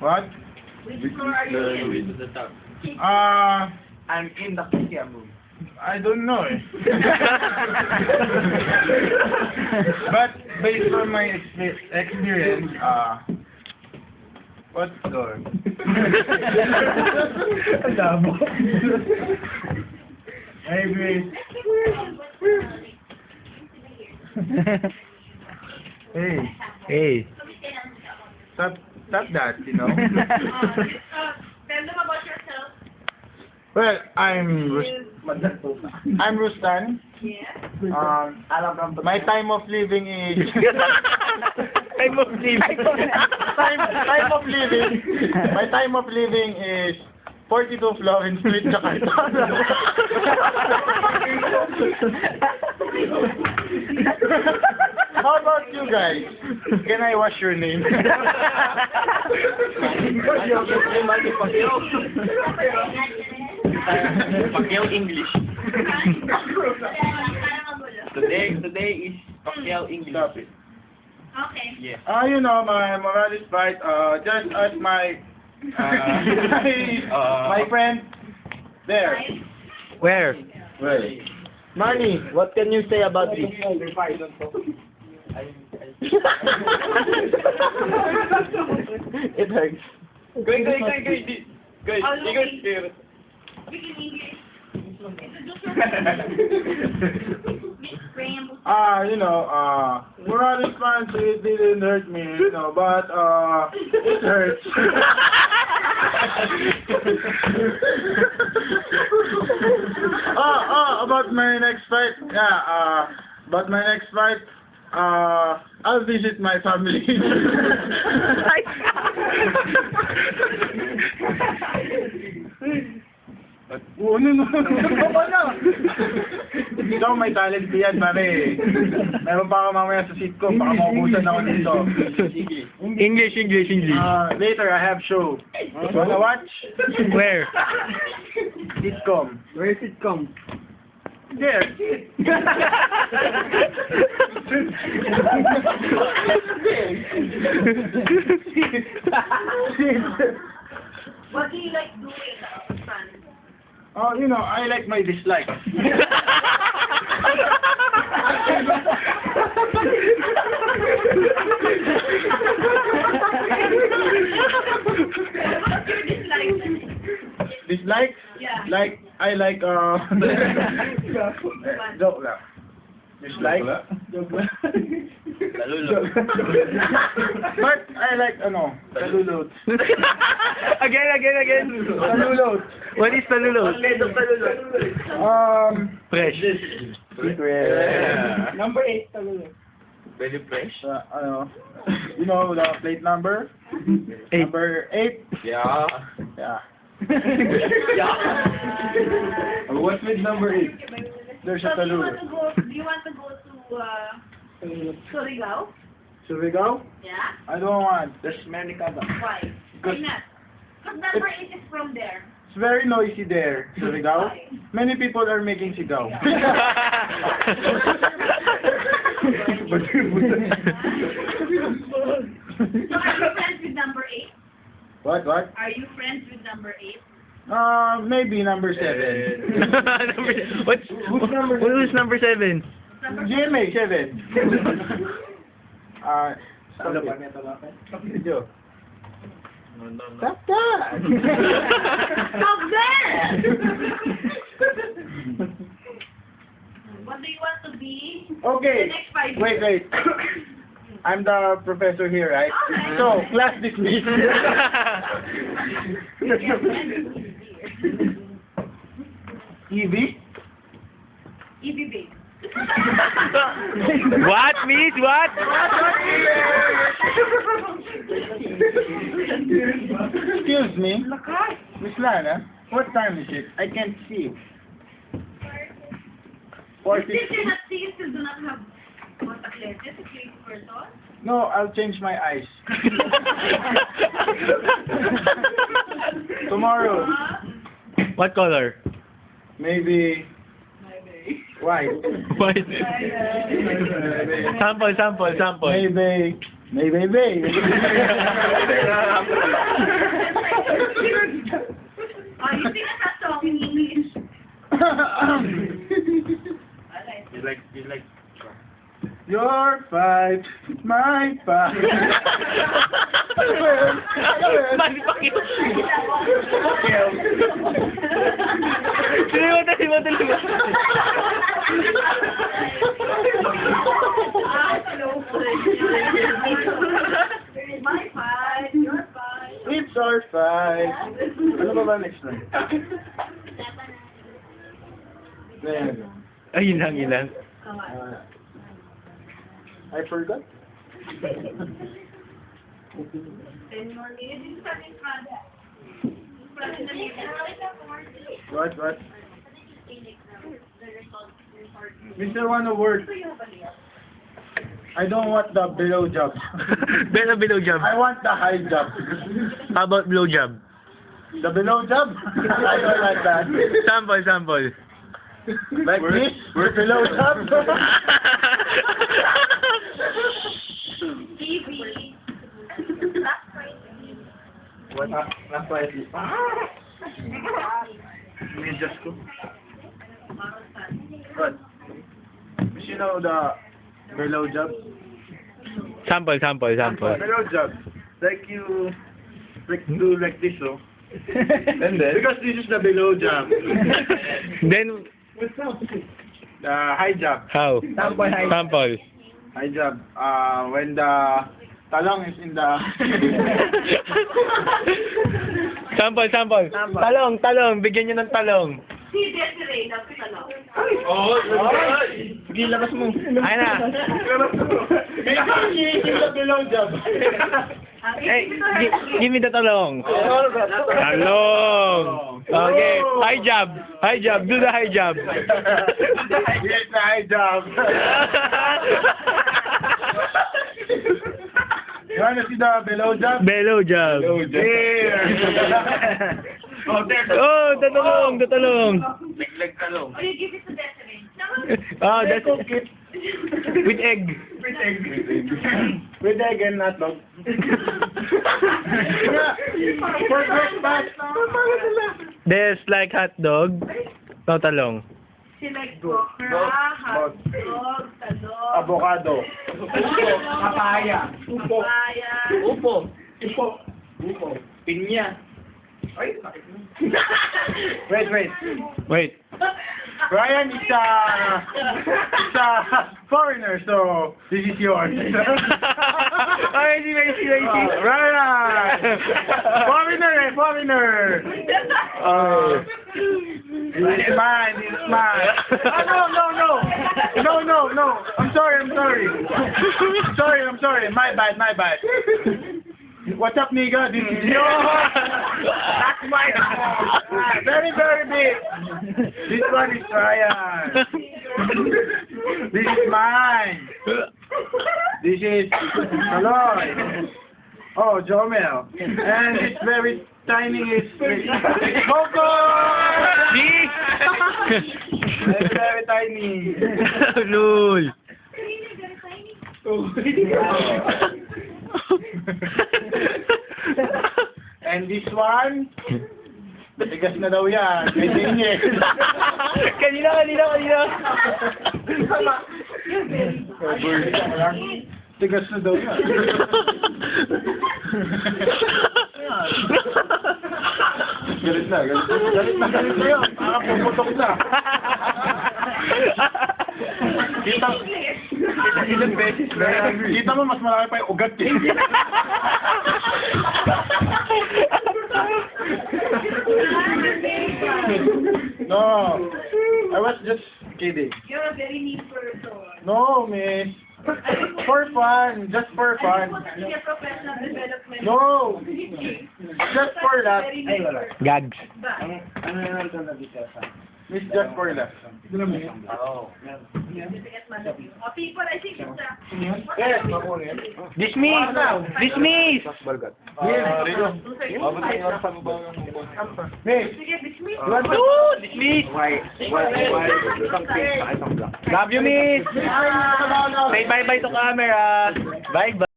What? Which floor are you in? Way to the top. I'm in the Kia room. I don't know eh. But based on my experience, what floor? Maybe. Hey, Hey. stop that, you know. Tell them about yourself. Well, I'm Rustan. Yes. My time of living is Time of living. time of living. My time of living is 42 Florence Street, Jakarta. How about you guys? Can I wash your name? Pacquiao English. Today is Pacquiao English. Stop it. Okay. Yeah. You know, my morale is right. Just as my my friend there. Where? Well, Manny, what can you say about this? It hurts. Guys. Guys, Oh, you guys here. Speak in English. Introduce yourself. you know, morale is fine, so it didn't hurt me, you know, but it hurts. About my next fight, about my next fight, I'll visit my family. No. Ikaw may talent yan, pare. Meron pa ako mamaya sa sitcom, baka maubusan ako dito. English. Later, I have show. Wanna watch? Where? Sitcom. Where is sitcom? There. What do you like doing, son? Oh, you know, I like my dislikes. What's your dislike? Dislikes? Yeah. Like, I like, joke lang. Dislike? Joke lang. Talulog. But I like, talulot. Again. Talulot. What is talulot? Fresh. Secret. Yeah. Number 8, talulot. Very fresh. You know the plate number? 8. Number 8? Yeah. Yeah. Yeah. What's with number 8? There's a So do talulot. you want to go to Surigao? Should we go? Yeah. I don't want. There's many kind of. Why? Why Good. not? Because number 8 is from there. It's very noisy there. Should we go? Why? Many people are making sigaw. So are you friends with number 8? What? Are you friends with number 8? Maybe number 7. Who's number 7? GMA 7. Video. No. Stop that! Stop there! What do you want to be Okay. the next 5 years? Wait. I'm the professor here, right? Okay. So, class dismissed. Evie? EBB. What, miss? What? Excuse me, Miss Lana, what time is it? I can't see. Since you're not see, you still do not have contact lenses, if you're a person. No, I'll change my eyes. Tomorrow, What color? maybe white. White. Sample. Maybe. fight, my fight. Ano ba yun? Ano ba yun? Mali pa yun. Tuloy mo. My fight, your fight. It's our fight. Ano ba next line? Ayan. Ay, yun lang. I forgot. 10 more minutes. What? Mr. One word. I don't want the below job. Below job. I want the high job. How about blow job? The below job? I don't like that. Sample. Like this? The below job? TV. What? That's why just go. What? You know the below job? Sample. Below job. Like you do like this, so. And then? Because this is the below job. Then, The high job. how? Sample. Sample. High job. When the talong is in the... Sample. Talong. Bigyan nyo ng talong. Si Desiree, dapat alam. Sige, labas mo. Ayun na. Yung the below job. Hey, give me the talong. Talong. Okay. High job. Do the high job. Yes, the high job. You wanna see the below job? Below job. Here. Oh, the talong. Legleg talong. Oh, you give it to Desiree. Oh, that's it. With egg. With egg and hot dog. For breakfast. There's like hot dog. No talong. She like okra, hot dog, talong. Avocado. Papaya. Papaya. Upo. Pinya. Wait. Ryan is a foreigner, so this is yours. Ay, si Macy. Ryan! Foreigner! This is mine. No. I'm sorry. My bad. What's up, nigga? This is yours. That's mine. Very, very big. This one is Ryan. This is mine. This is Aloy. Oh, Jomel. And this very tiny is Coco. It's very tiny. Lul. And this one, tigas na daw yan. May tingin. Kanina. Tigas na daw yan. Galit na yun. Pumutok na. Ilang beses. Kita mo, mas malaki pa yung ugat eh. No, I was just kidding. You're a very neat person. No, miss. For fun, just for fun. Your professional development. No, just for that. Gags. Miss, just for that. Oh. People, I think it's Yes, Dismiss. Yes, Miss, dismiss. you want to... Dismiss. Why? Isang black. Love you, miss. Say bye-bye to camera. Bye-bye.